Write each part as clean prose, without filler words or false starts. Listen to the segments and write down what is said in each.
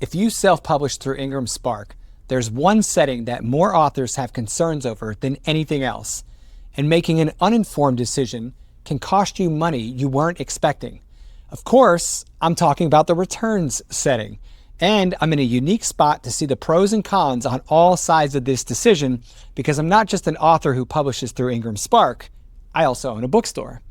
If you self-publish through IngramSpark, there's one setting that more authors have concerns over than anything else, and making an uninformed decision can cost you money you weren't expecting. Of course, I'm talking about the returns setting, and I'm in a unique spot to see the pros and cons on all sides of this decision because I'm not just an author who publishes through IngramSpark, I also own a bookstore.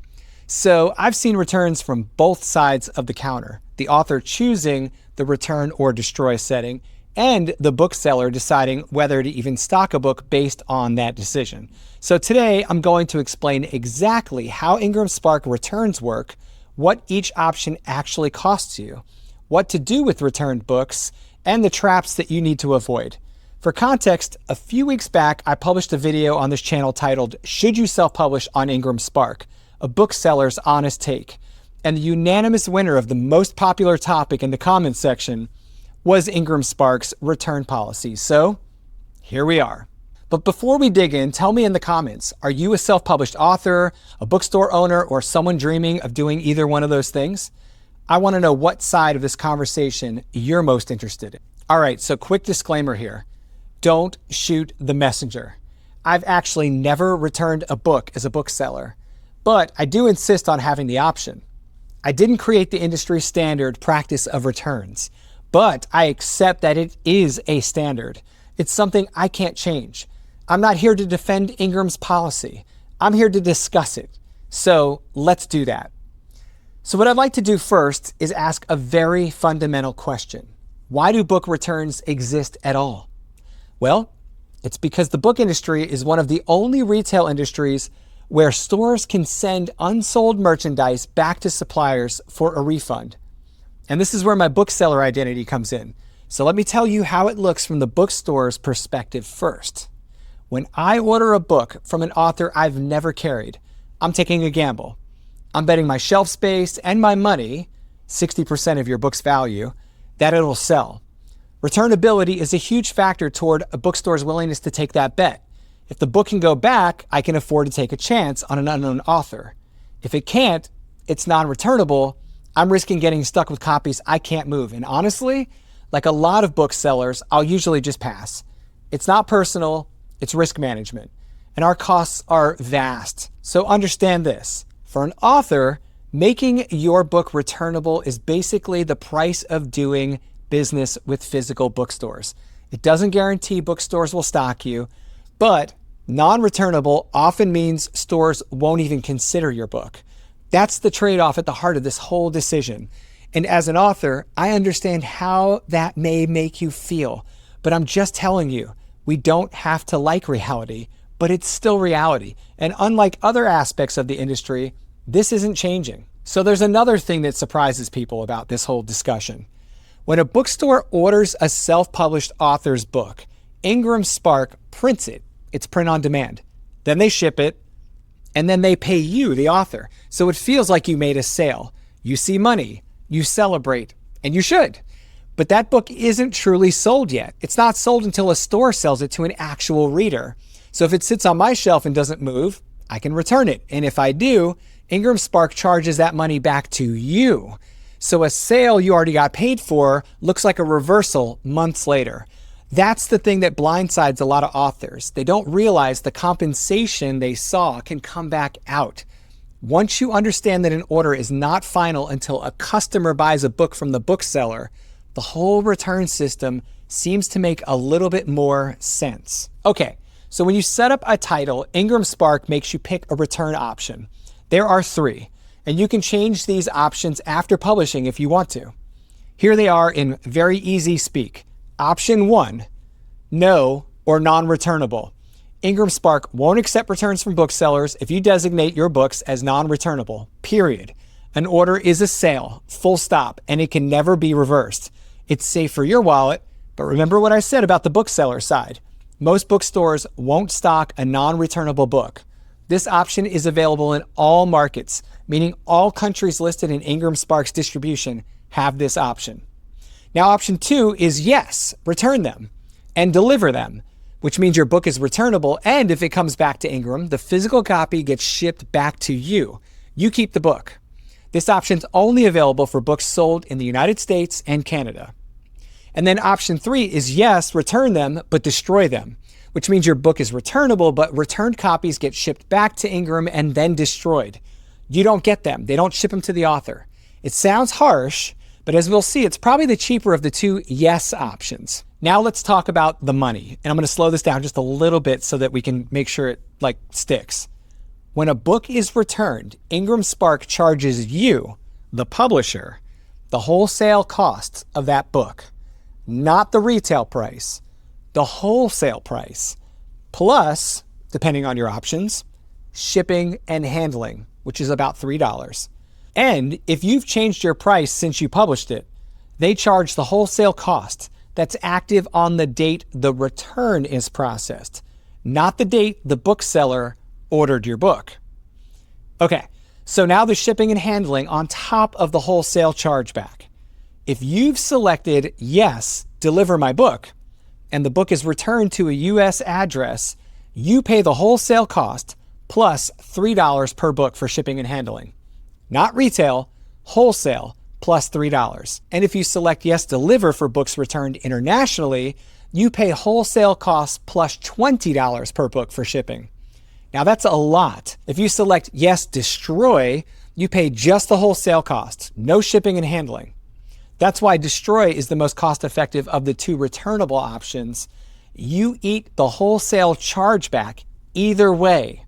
So I've seen returns from both sides of the counter, the author choosing the return or destroy setting, and the bookseller deciding whether to even stock a book based on that decision. So today I'm going to explain exactly how IngramSpark returns work, what each option actually costs you, what to do with returned books, and the traps that you need to avoid. For context, a few weeks back I published a video on this channel titled "Should You Self-Publish on IngramSpark? A Bookseller's Honest Take." And the unanimous winner of the most popular topic in the comments section was IngramSpark's return policy. So here we are. But before we dig in, tell me in the comments, are you a self-published author, a bookstore owner, or someone dreaming of doing either one of those things? I want to know what side of this conversation you're most interested in. All right, so quick disclaimer here. Don't shoot the messenger. I've actually never returned a book as a bookseller, but I do insist on having the option. I didn't create the industry standard practice of returns, but I accept that it is a standard. It's something I can't change. I'm not here to defend Ingram's policy. I'm here to discuss it. So let's do that. So what I'd like to do first is ask a very fundamental question. Why do book returns exist at all? Well, it's because the book industry is one of the only retail industries where stores can send unsold merchandise back to suppliers for a refund. And this is where my bookseller identity comes in. So let me tell you how it looks from the bookstore's perspective first. When I order a book from an author I've never carried, I'm taking a gamble. I'm betting my shelf space and my money, 60% of your book's value, that it'll sell. Returnability is a huge factor toward a bookstore's willingness to take that bet. If the book can go back, I can afford to take a chance on an unknown author. If it can't, it's non-returnable. I'm risking getting stuck with copies I can't move. And honestly, like a lot of booksellers, I'll usually just pass. It's not personal, it's risk management. And our costs are vast. So understand this. For an author, making your book returnable is basically the price of doing business with physical bookstores. It doesn't guarantee bookstores will stock you, but non-returnable often means stores won't even consider your book. That's the trade-off at the heart of this whole decision. And as an author, I understand how that may make you feel, but I'm just telling you, we don't have to like reality, but it's still reality. And unlike other aspects of the industry, this isn't changing. So there's another thing that surprises people about this whole discussion. When a bookstore orders a self-published author's book, IngramSpark prints it. It's print on demand. Then they ship it, and then they pay you, the author. So it feels like you made a sale. You see money, you celebrate, and you should. But that book isn't truly sold yet. It's not sold until a store sells it to an actual reader. So if it sits on my shelf and doesn't move, I can return it. And if I do, IngramSpark charges that money back to you. So a sale you already got paid for looks like a reversal months later. That's the thing that blindsides a lot of authors. They don't realize the compensation they saw can come back out. Once you understand that an order is not final until a customer buys a book from the bookseller, the whole return system seems to make a little bit more sense. Okay, so when you set up a title, IngramSpark makes you pick a return option. There are 3, and you can change these options after publishing if you want to. Here they are in very easy speak. Option 1, no or non-returnable. IngramSpark won't accept returns from booksellers if you designate your books as non-returnable, period. An order is a sale, full stop, and it can never be reversed. It's safe for your wallet, but remember what I said about the bookseller side. Most bookstores won't stock a non-returnable book. This option is available in all markets, meaning all countries listed in IngramSpark's distribution have this option. Now, option 2 is yes, return them and deliver them, which means your book is returnable, and if it comes back to Ingram, the physical copy gets shipped back to you. You keep the book. This option's only available for books sold in the United States and Canada. And then option 3 is yes, return them, but destroy them, which means your book is returnable, but returned copies get shipped back to Ingram and then destroyed. You don't get them. They don't ship them to the author. It sounds harsh, but as we'll see, it's probably the cheaper of the 2 yes options. Now let's talk about the money. And I'm going to slow this down just a little bit so that we can make sure it sticks. When a book is returned, IngramSpark charges you, the publisher, the wholesale cost of that book, not the retail price, the wholesale price, plus, depending on your options, shipping and handling, which is about $3. And if you've changed your price since you published it, they charge the wholesale cost that's active on the date the return is processed, not the date the bookseller ordered your book. Okay, so now the shipping and handling on top of the wholesale chargeback. If you've selected yes, deliver my book, and the book is returned to a US address, you pay the wholesale cost plus $3 per book for shipping and handling. Not retail, wholesale plus $3. And if you select yes, deliver for books returned internationally, you pay wholesale costs plus $20 per book for shipping. Now that's a lot. If you select yes, destroy, you pay just the wholesale cost, no shipping and handling. That's why destroy is the most cost-effective of the 2 returnable options. You eat the wholesale chargeback either way,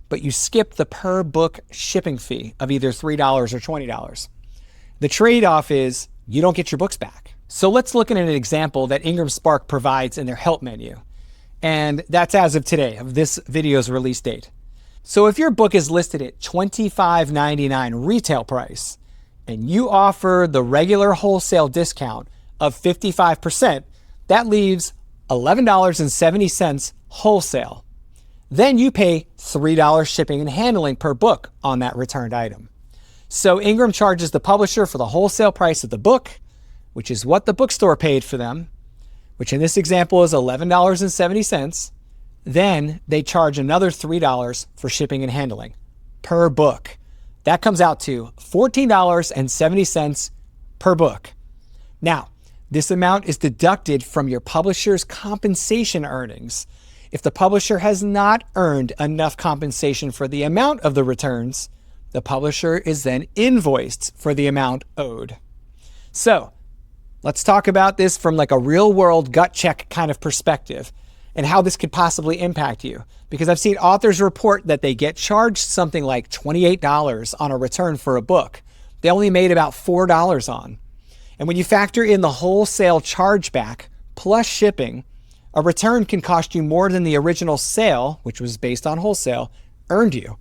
but you skip the per book shipping fee of either $3 or $20. The trade-off is you don't get your books back. So let's look at an example that IngramSpark provides in their help menu. And that's as of today, of this video's release date. So if your book is listed at $25.99 retail price, and you offer the regular wholesale discount of 55%, that leaves $11.70 wholesale. Then you pay $3 shipping and handling per book on that returned item. So Ingram charges the publisher for the wholesale price of the book, which is what the bookstore paid for them, which in this example is $11.70. Then they charge another $3 for shipping and handling per book. That comes out to $14.70 per book. Now, this amount is deducted from your publisher's compensation earnings. If the publisher has not earned enough compensation for the amount of the returns, the publisher is then invoiced for the amount owed. So, let's talk about this from a real-world gut check kind of perspective and how this could possibly impact you. Because I've seen authors report that they get charged something like $28 on a return for a book. They only made about $4 on. And when you factor in the wholesale chargeback plus shipping, a return can cost you more than the original sale, which was based on wholesale, earned you.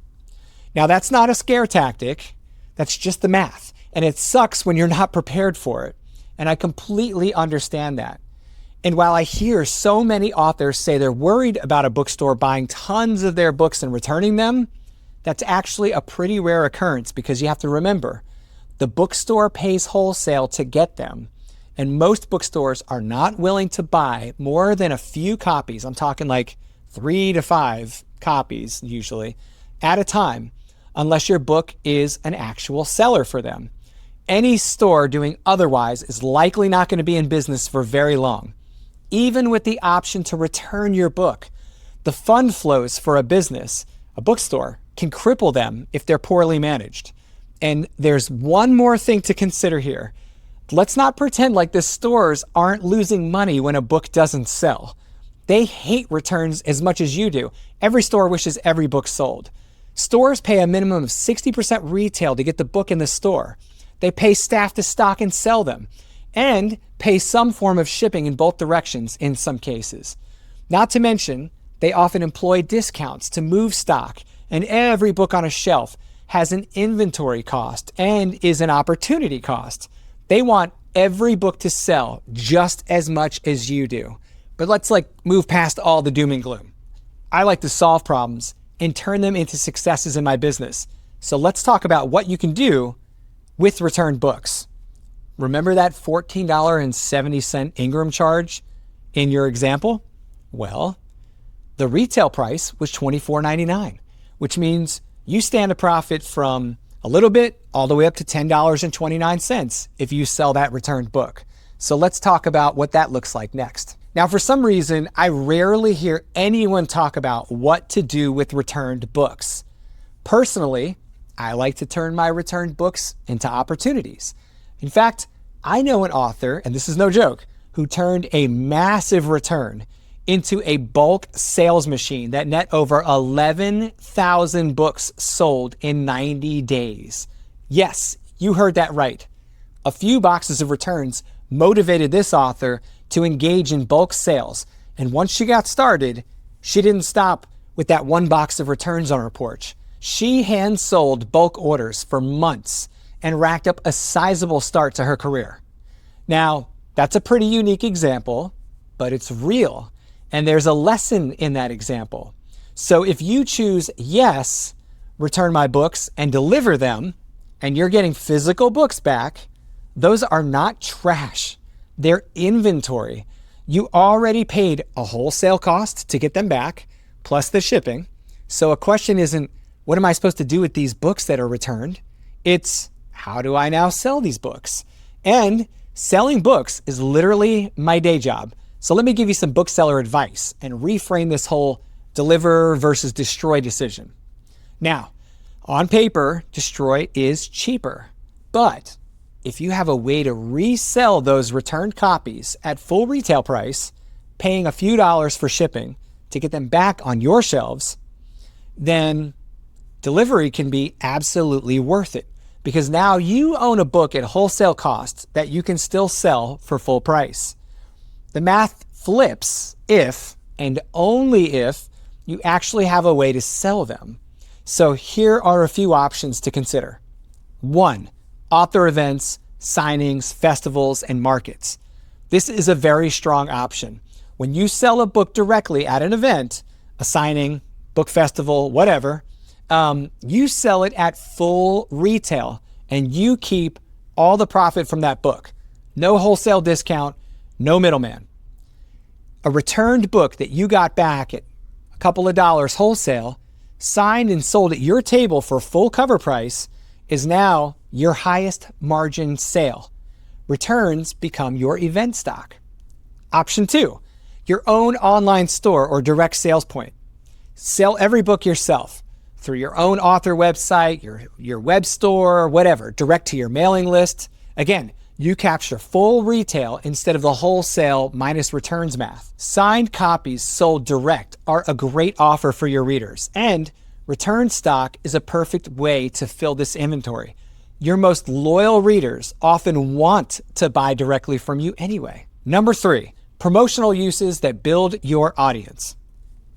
Now that's not a scare tactic, that's just the math. And it sucks when you're not prepared for it. And I completely understand that. And while I hear so many authors say they're worried about a bookstore buying tons of their books and returning them, that's actually a pretty rare occurrence because you have to remember, the bookstore pays wholesale to get them. And most bookstores are not willing to buy more than a few copies. I'm talking 3 to 5 copies usually at a time, unless your book is an actual seller for them. Any store doing otherwise is likely not going to be in business for very long. Even with the option to return your book, the fund flows for a business, a bookstore, can cripple them if they're poorly managed. And there's one more thing to consider here. Let's not pretend like the stores aren't losing money when a book doesn't sell. They hate returns as much as you do. Every store wishes every book sold. Stores pay a minimum of 60% retail to get the book in the store. They pay staff to stock and sell them, and pay some form of shipping in both directions in some cases. Not to mention, they often employ discounts to move stock, and every book on a shelf has an inventory cost and is an opportunity cost. They want every book to sell just as much as you do. But let's move past all the doom and gloom. I like to solve problems and turn them into successes in my business. So let's talk about what you can do with returned books. Remember that $14.70 Ingram charge in your example? Well, the retail price was $24.99, which means you stand to profit from a little bit all the way up to $10.29 if you sell that returned book. So let's talk about what that looks like next. Now, for some reason, I rarely hear anyone talk about what to do with returned books. Personally, I like to turn my returned books into opportunities. In fact, I know an author, and this is no joke, who turned a massive return into a bulk sales machine that net over 11,000 books sold in 90 days. Yes, you heard that right. A few boxes of returns motivated this author to engage in bulk sales. And once she got started, she didn't stop with that one box of returns on her porch. She hand sold bulk orders for months and racked up a sizable start to her career. Now, that's a pretty unique example, but it's real. And there's a lesson in that example. So if you choose, yes, return my books and deliver them, and you're getting physical books back, those are not trash. They're inventory. You already paid a wholesale cost to get them back, plus the shipping. So a question isn't, what am I supposed to do with these books that are returned? It's, how do I now sell these books? And selling books is literally my day job. So let me give you some bookseller advice and reframe this whole deliver versus destroy decision. Now, on paper, destroy is cheaper, but if you have a way to resell those returned copies at full retail price, paying a few dollars for shipping to get them back on your shelves, then delivery can be absolutely worth it, because now you own a book at wholesale cost that you can still sell for full price. The math flips if, and only if, you actually have a way to sell them. So here are a few options to consider. 1, author events, signings, festivals, and markets. This is a very strong option. When you sell a book directly at an event, a signing, book festival, whatever, you sell it at full retail and you keep all the profit from that book. No wholesale discount, no middleman. A returned book that you got back at a couple of dollars wholesale, signed and sold at your table for full cover price, is now your highest margin sale. Returns become your event stock. Option 2, your own online store or direct sales point. Sell every book yourself through your own author website, your web store, whatever, direct to your mailing list. Again, you capture full retail instead of the wholesale minus returns math. Signed copies sold direct are a great offer for your readers, and return stock is a perfect way to fill this inventory. Your most loyal readers often want to buy directly from you anyway. Number 3, promotional uses that build your audience.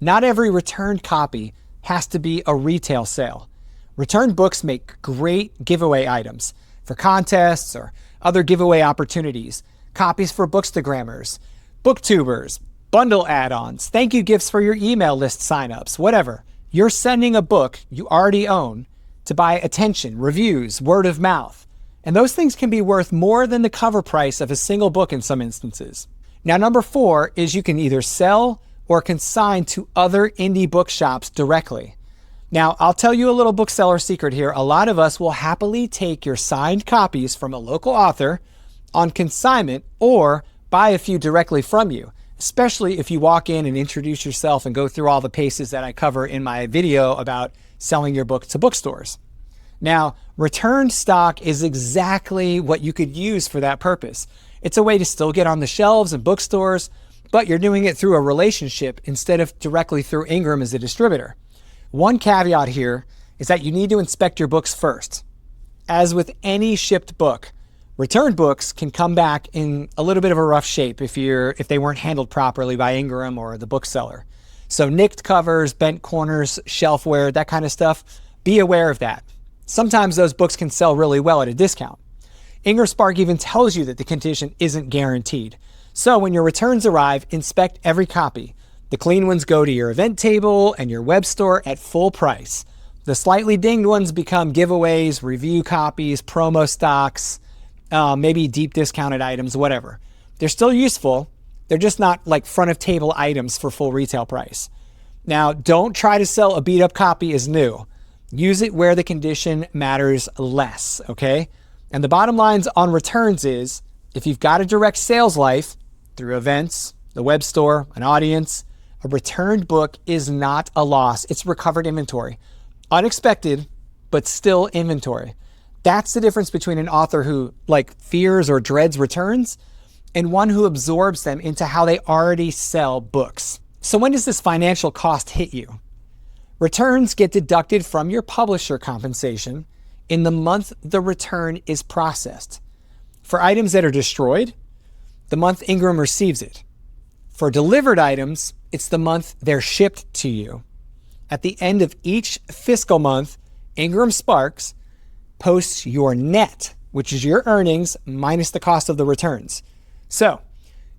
Not every returned copy has to be a retail sale. Returned books make great giveaway items for contests or other giveaway opportunities, copies for Bookstagrammers, booktubers, bundle add-ons, thank you gifts for your email list signups, whatever. You're sending a book you already own to buy attention, reviews, word of mouth. And those things can be worth more than the cover price of a single book in some instances. Now, number 4 is you can either sell or consign to other indie bookshops directly. Now, I'll tell you a little bookseller secret here. A lot of us will happily take your signed copies from a local author on consignment or buy a few directly from you, especially if you walk in and introduce yourself and go through all the paces that I cover in my video about selling your book to bookstores. Now, returned stock is exactly what you could use for that purpose. It's a way to still get on the shelves in bookstores, but you're doing it through a relationship instead of directly through Ingram as a distributor. One caveat here is that you need to inspect your books first. As with any shipped book, returned books can come back in a little bit of a rough shape if they weren't handled properly by Ingram or the bookseller. So nicked covers, bent corners, shelf wear, that kind of stuff, be aware of that. Sometimes those books can sell really well at a discount. IngramSpark even tells you that the condition isn't guaranteed. So when your returns arrive, inspect every copy. The clean ones go to your event table and your web store at full price. The slightly dinged ones become giveaways, review copies, promo stocks, maybe deep discounted items, whatever. They're still useful. They're just not like front of table items for full retail price. Now, don't try to sell a beat up copy as new. Use it where the condition matters less, okay? And the bottom lines on returns is If you've got a direct sales life through events, the web store, an audience, a returned book is not a loss. It's recovered inventory. Unexpected, but still inventory. That's the difference between an author who fears or dreads returns and one who absorbs them into how they already sell books. So when does this financial cost hit you? Returns get deducted from your publisher compensation in the month the return is processed. For items that are destroyed, the month Ingram receives it. For delivered items, it's the month they're shipped to you. At the end of each fiscal month, IngramSpark posts your net, which is your earnings minus the cost of the returns. So,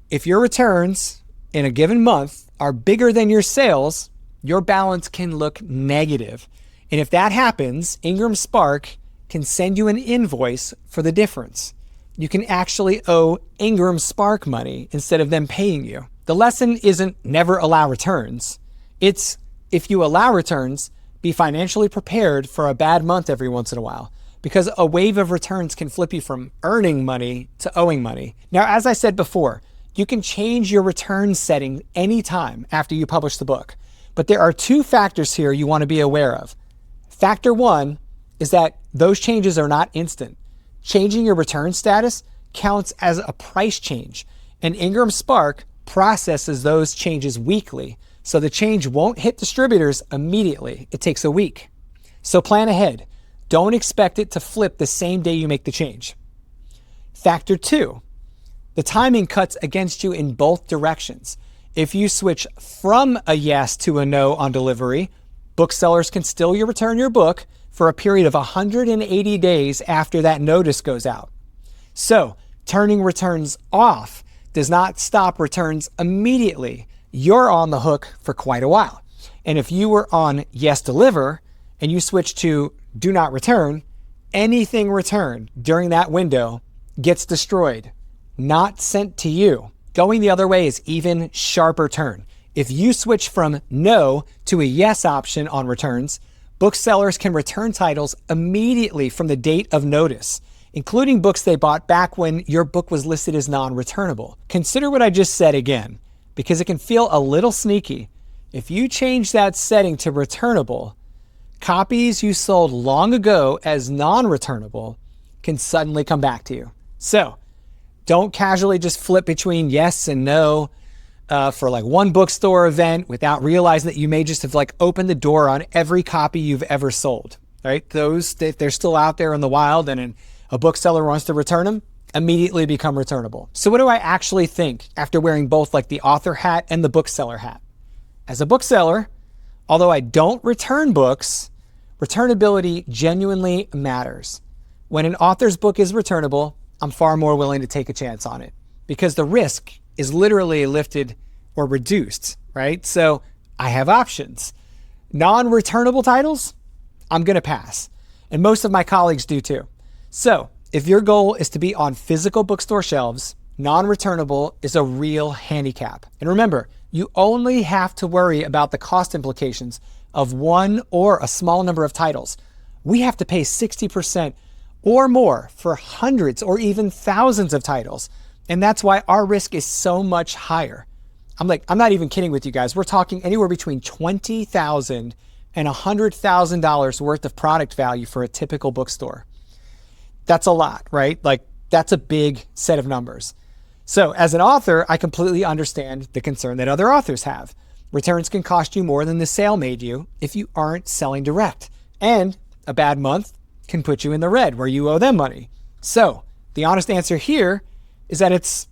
if your returns in a given month are bigger than your sales, your balance can look negative. And if that happens, IngramSpark can send you an invoice for the difference. You can actually owe IngramSpark money instead of them paying you. The lesson isn't never allow returns. It's if you allow returns, be financially prepared for a bad month every once in a while, because a wave of returns can flip you from earning money to owing money. Now, as I said before, you can change your return setting anytime after you publish the book. But there are two factors here you want to be aware of. Factor one is that those changes are not instant. Changing your return status counts as a price change, and IngramSpark processes those changes weekly, so the change won't hit distributors immediately. It takes a week. So plan ahead. Don't expect it to flip the same day you make the change. Factor two, the timing cuts against you in both directions. If you switch from a yes to a no on delivery, booksellers can still return your book for a period of 180 days after that notice goes out. So, turning returns off does not stop returns immediately. You're on the hook for quite a while. And if you were on yes deliver and you switch to do not return, anything returned during that window gets destroyed, not sent to you. Going the other way is even sharper turn. If you switch from no to a yes option on returns, booksellers can return titles immediately from the date of notice, including books they bought back when your book was listed as non-returnable. Consider what I just said again, because it can feel a little sneaky. If you change that setting to returnable, copies you sold long ago as non-returnable can suddenly come back to you. So, don't casually just flip between yes and no for one bookstore event without realizing that you may just have opened the door on every copy you've ever sold, right? Those, if they're still out there in the wild and a bookseller wants to return them, immediately become returnable. So what do I actually think after wearing both the author hat and the bookseller hat? As a bookseller, although I don't return books, returnability genuinely matters. When an author's book is returnable, I'm far more willing to take a chance on it because the risk is literally lifted or reduced, right? So I have options. Non-returnable titles, I'm going to pass. And most of my colleagues do too. So if your goal is to be on physical bookstore shelves, non-returnable is a real handicap. And remember, you only have to worry about the cost implications of one or a small number of titles. We have to pay 60% or more for hundreds or even thousands of titles. And that's why our risk is so much higher. I'm not even kidding with you guys. We're talking anywhere between $20,000 and $100,000 worth of product value for a typical bookstore. That's a lot, right? That's a big set of numbers. So as an author, I completely understand the concern that other authors have. Returns can cost you more than the sale made you if you aren't selling direct. And a bad month can put you in the red where you owe them money. So the honest answer here is that it's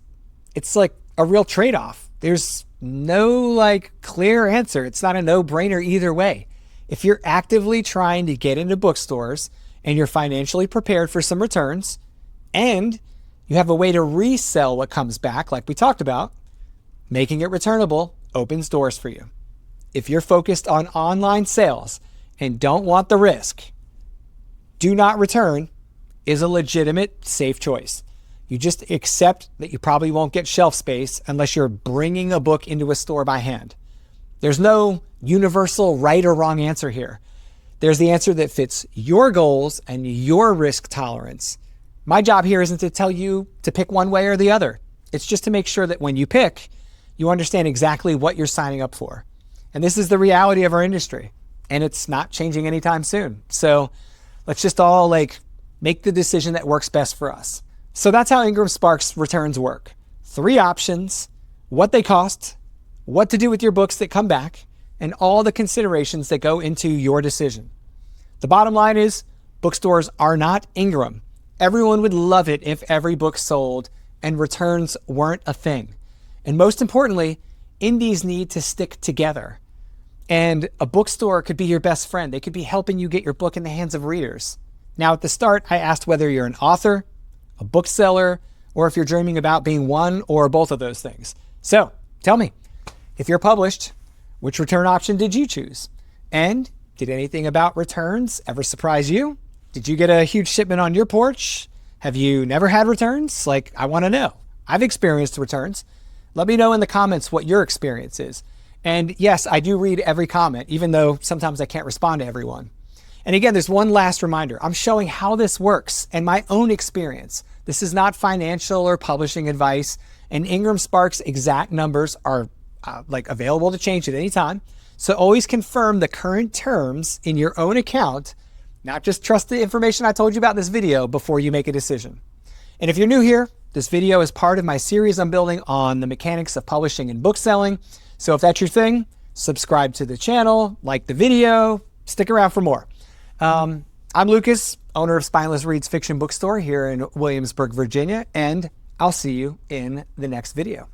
a real trade-off. There's no clear answer. It's not a no-brainer either way. If you're actively trying to get into bookstores and you're financially prepared for some returns and you have a way to resell what comes back, like we talked about, making it returnable opens doors for you. If you're focused on online sales and don't want the risk, do not return is a legitimate, safe choice. You just accept that you probably won't get shelf space unless you're bringing a book into a store by hand. There's no universal right or wrong answer here. There's the answer that fits your goals and your risk tolerance. My job here isn't to tell you to pick one way or the other. It's just to make sure that when you pick, you understand exactly what you're signing up for. And this is the reality of our industry, and it's not changing anytime soon. So let's just all make the decision that works best for us. So that's how IngramSpark's returns work. 3 options, what they cost, what to do with your books that come back, and all the considerations that go into your decision. The bottom line is, bookstores are not Ingram. Everyone would love it if every book sold and returns weren't a thing. And most importantly, indies need to stick together. And a bookstore could be your best friend. They could be helping you get your book in the hands of readers. Now, at the start, I asked whether you're an author, a bookseller, or if you're dreaming about being one or both of those things. So tell me, if you're published, which return option did you choose? And did anything about returns ever surprise you? Did you get a huge shipment on your porch? Have you never had returns? I want to know. I've experienced returns. Let me know in the comments what your experience is. And yes, I do read every comment, even though sometimes I can't respond to everyone. And again, there's one last reminder. I'm showing how this works and my own experience. This is not financial or publishing advice, and IngramSpark's exact numbers are available to change at any time. So always confirm the current terms in your own account, not just trust the information I told you about in this video before you make a decision. And if you're new here, this video is part of my series I'm building on the mechanics of publishing and book selling. So if that's your thing, subscribe to the channel, like the video, stick around for more. I'm Lucas, owner of Spineless Reads Fiction Bookstore here in Williamsburg, Virginia, and I'll see you in the next video.